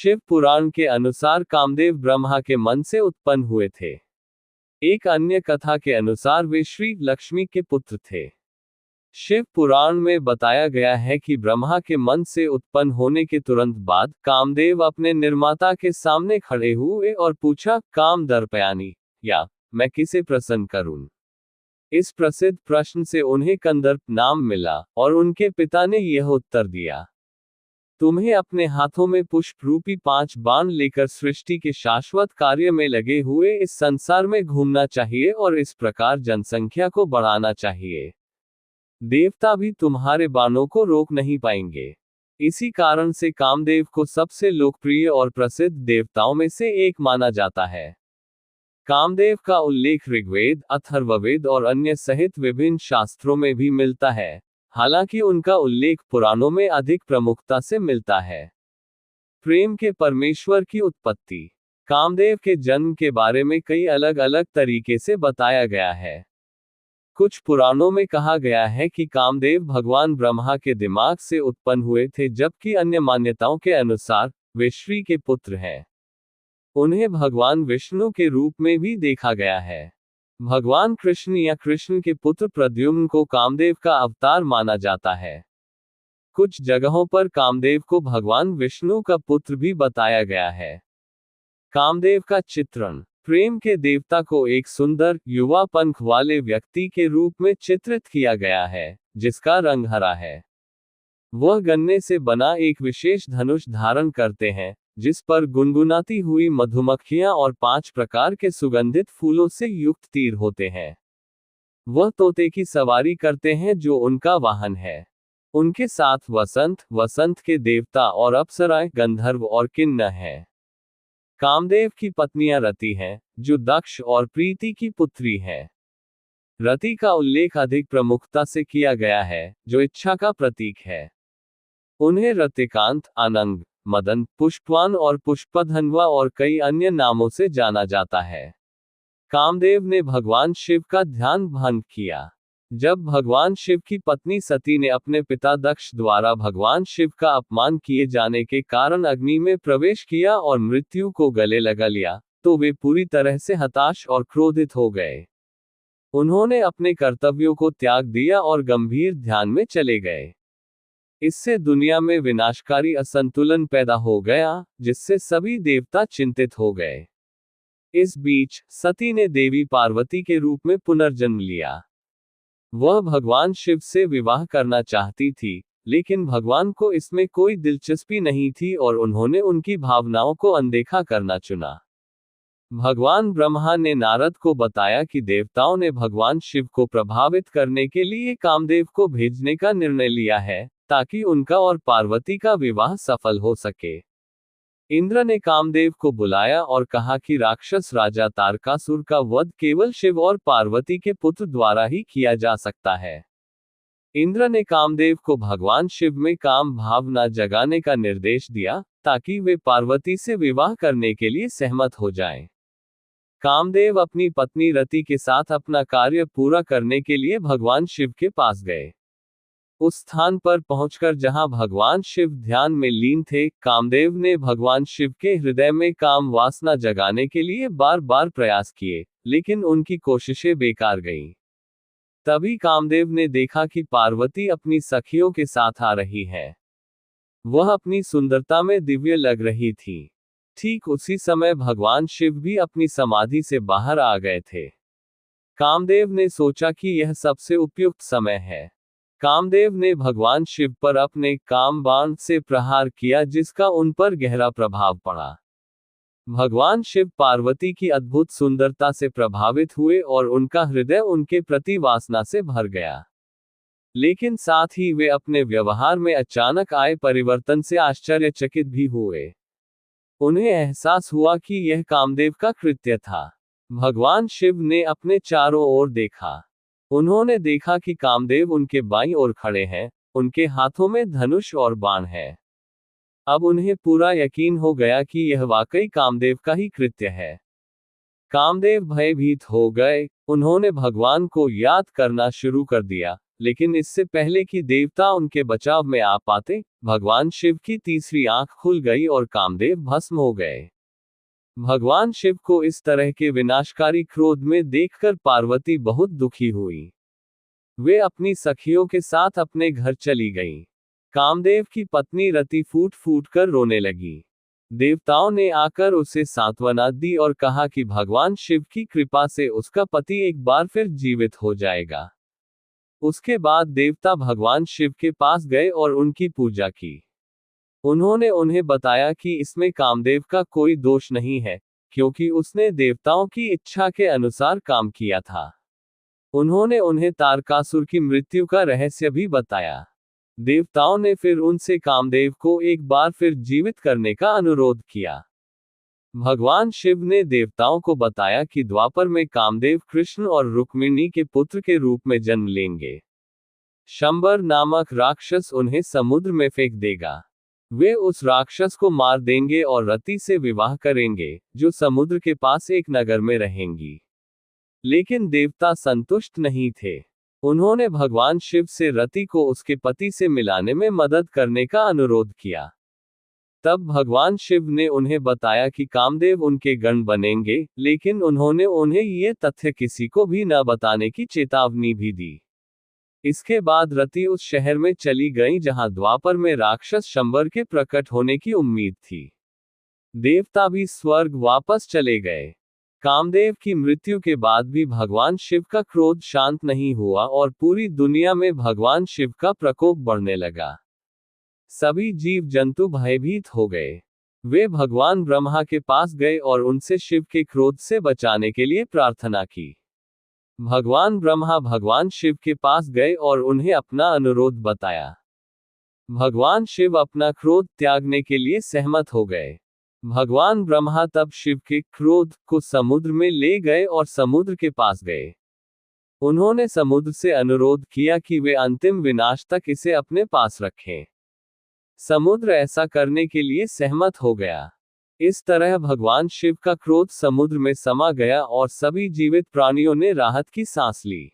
शिव पुराण के अनुसार कामदेव ब्रह्मा के मन से उत्पन्न हुए थे। एक अन्य कथा के अनुसार वे श्री लक्ष्मी के पुत्र थे। शिव पुराण में बताया गया है कि ब्रह्मा के मन से उत्पन्न होने के तुरंत बाद कामदेव अपने निर्माता के सामने खड़े हुए और पूछा, काम दर्पयानी, या मैं किसे प्रसन्न करूं। इस प्रसिद्ध प्रश्न से उन्हें कंदर्प नाम मिला और उनके पिता ने यह उत्तर दिया, तुम्हें अपने हाथों में पुष्प रूपी 5 बाण लेकर सृष्टि के शाश्वत कार्य में लगे हुए इस संसार में घूमना चाहिए और इस प्रकार जनसंख्या को बढ़ाना चाहिए। देवता भी तुम्हारे बाणों को रोक नहीं पाएंगे। इसी कारण से कामदेव को सबसे लोकप्रिय और प्रसिद्ध देवताओं में से एक माना जाता है। कामदेव का उल्लेख ऋग्वेद, अथर्ववेद और अन्य सहित विभिन्न शास्त्रों में भी मिलता है, हालांकि उनका उल्लेख पुराणों में अधिक प्रमुखता से मिलता है। प्रेम के परमेश्वर की उत्पत्ति। कामदेव के जन्म के बारे में कई अलग अलग तरीके से बताया गया है। कुछ पुराणों में कहा गया है कि कामदेव भगवान ब्रह्मा के दिमाग से उत्पन्न हुए थे, जबकि अन्य मान्यताओं के अनुसार वे श्री के पुत्र हैं। उन्हें भगवान विष्णु के रूप में भी देखा गया है। भगवान कृष्ण या कृष्ण के पुत्र प्रद्युम्न को कामदेव का अवतार माना जाता है। कुछ जगहों पर कामदेव को भगवान विष्णु का पुत्र भी बताया गया है। कामदेव का चित्रण। प्रेम के देवता को एक सुंदर, युवा पंख वाले व्यक्ति के रूप में चित्रित किया गया है, जिसका रंग हरा है। वह गन्ने से बना एक विशेष धनुष धारण करते हैं, जिस पर गुनगुनाती हुई मधुमक्खियां और 5 प्रकार के सुगंधित फूलों से युक्त तीर होते हैं। वह तोते की सवारी करते हैं जो उनका वाहन है। उनके साथ वसंत, वसंत के देवता और अप्सराएं, गंधर्व और किन्नर हैं। कामदेव की पत्नियां रति हैं, जो दक्ष और प्रीति की पुत्री हैं। रति का उल्लेख अधिक प्रमुखता से किया गया है, जो इच्छा का प्रतीक है। उन्हें रतिकांत, अनंग, मदन, पुष्पवान और पुष्पधन्वा और कई अन्य नामों से जाना जाता है। कामदेव ने भगवान शिव का ध्यान भंग किया। जब भगवान शिव की पत्नी सती ने अपने पिता दक्ष द्वारा भगवान शिव का अपमान किए जाने के कारण अग्नि में प्रवेश किया और मृत्यु को गले लगा लिया, तो वे पूरी तरह से हताश और क्रोधित हो गए। उन्होंने अपने कर्तव्यों को त्याग दिया और गंभीर ध्यान में चले गए। इससे दुनिया में विनाशकारी असंतुलन पैदा हो गया, जिससे सभी देवता चिंतित हो गए। इस बीच सती ने देवी पार्वती के रूप में पुनर्जन्म लिया। वह भगवान शिव से विवाह करना चाहती थी, लेकिन भगवान को इसमें कोई दिलचस्पी नहीं थी और उन्होंने उनकी भावनाओं को अनदेखा करना चुना। भगवान ब्रह्मा ने नारद को बताया कि देवताओं ने भगवान शिव को प्रभावित करने के लिए कामदेव को भेजने का निर्णय लिया है, ताकि उनका और पार्वती का विवाह सफल हो सके। इंद्र ने कामदेव को बुलाया और कहा कि राक्षस राजा तारकासुर का वध केवल शिव और पार्वती के पुत्र द्वारा ही किया जा सकता है। इंद्र ने कामदेव को भगवान शिव में काम भावना जगाने का निर्देश दिया, ताकि वे पार्वती से विवाह करने के लिए सहमत हो जाएं। कामदेव अपनी पत्नी रति के साथ अपना कार्य पूरा करने के लिए भगवान शिव के पास गए। उस स्थान पर पहुंचकर जहां भगवान शिव ध्यान में लीन थे, कामदेव ने भगवान शिव के हृदय में काम वासना जगाने के लिए बार बार प्रयास किए, लेकिन उनकी कोशिशें बेकार गईं। तभी कामदेव ने देखा कि पार्वती अपनी सखियों के साथ आ रही है। वह अपनी सुंदरता में दिव्य लग रही थी। ठीक उसी समय भगवान शिव भी अपनी समाधि से बाहर आ गए थे। कामदेव ने सोचा कि यह सबसे उपयुक्त समय है। कामदेव ने भगवान शिव पर अपने काम बाण से प्रहार किया, जिसका उन पर गहरा प्रभाव पड़ा। भगवान शिव पार्वती की अद्भुत सुंदरता से प्रभावित हुए और उनका हृदय उनके प्रति वासना से भर गया। लेकिन साथ ही वे अपने व्यवहार में अचानक आए परिवर्तन से आश्चर्यचकित भी हुए। उन्हें एहसास हुआ कि यह कामदेव का कृत्य था। भगवान शिव ने अपने चारों ओर देखा। उन्होंने देखा कि कामदेव उनके बाईं ओर खड़े हैं, उनके हाथों में धनुष और बाण है। अब उन्हें पूरा यकीन हो गया कि यह वाकई कामदेव का ही कृत्य है। कामदेव भयभीत हो गए। उन्होंने भगवान को याद करना शुरू कर दिया, लेकिन इससे पहले कि देवता उनके बचाव में आ पाते, भगवान शिव की तीसरी आंख खुल गई और कामदेव भस्म हो गए। भगवान शिव को इस तरह के विनाशकारी क्रोध में देखकर पार्वती बहुत दुखी हुई। वे अपनी सखियों के साथ अपने घर चली गईं। कामदेव की पत्नी रति फूट फूट कर रोने लगी। देवताओं ने आकर उसे सांत्वना दी और कहा कि भगवान शिव की कृपा से उसका पति एक बार फिर जीवित हो जाएगा। उसके बाद देवता भगवान शिव के पास गए और उनकी पूजा की। उन्होंने उन्हें बताया कि इसमें कामदेव का कोई दोष नहीं है, क्योंकि उसने देवताओं की इच्छा के अनुसार काम किया था। उन्होंने उन्हें तारकासुर की मृत्यु का रहस्य भी बताया। देवताओं ने फिर उनसे कामदेव को एक बार फिर जीवित करने का अनुरोध किया। भगवान शिव ने देवताओं को बताया कि द्वापर में कामदेव कृष्ण और रुक्मिणी के पुत्र के रूप में जन्म लेंगे। शंबर नामक राक्षस उन्हें समुद्र में फेंक देगा। वे उस राक्षस को मार देंगे और रति से विवाह करेंगे, जो समुद्र के पास एक नगर में रहेंगी। लेकिन देवता संतुष्ट नहीं थे। उन्होंने भगवान शिव से रति को उसके पति से मिलाने में मदद करने का अनुरोध किया। तब भगवान शिव ने उन्हें बताया कि कामदेव उनके गण बनेंगे, लेकिन उन्होंने उन्हें ये तथ्य किसी को भी न बताने की चेतावनी भी दी। इसके बाद रति उस शहर में चली गई जहां द्वापर में राक्षस शंबर के प्रकट होने की उम्मीद थी। देवता भी स्वर्ग वापस चले गए। कामदेव की मृत्यु के बाद भी भगवान शिव का क्रोध शांत नहीं हुआ और पूरी दुनिया में भगवान शिव का प्रकोप बढ़ने लगा। सभी जीव जंतु भयभीत हो गए। वे भगवान ब्रह्मा के पास गए और उनसे शिव के क्रोध से बचाने के लिए प्रार्थना की। भगवान ब्रह्मा भगवान शिव के पास गए और उन्हें अपना अनुरोध बताया। भगवान शिव अपना क्रोध त्यागने के लिए सहमत हो गए। भगवान ब्रह्मा तब शिव के क्रोध को समुद्र में ले गए और समुद्र के पास गए। उन्होंने समुद्र से अनुरोध किया कि वे अंतिम विनाश तक इसे अपने पास रखें। समुद्र ऐसा करने के लिए सहमत हो गया। इस तरह भगवान शिव का क्रोध समुद्र में समा गया और सभी जीवित प्राणियों ने राहत की सांस ली।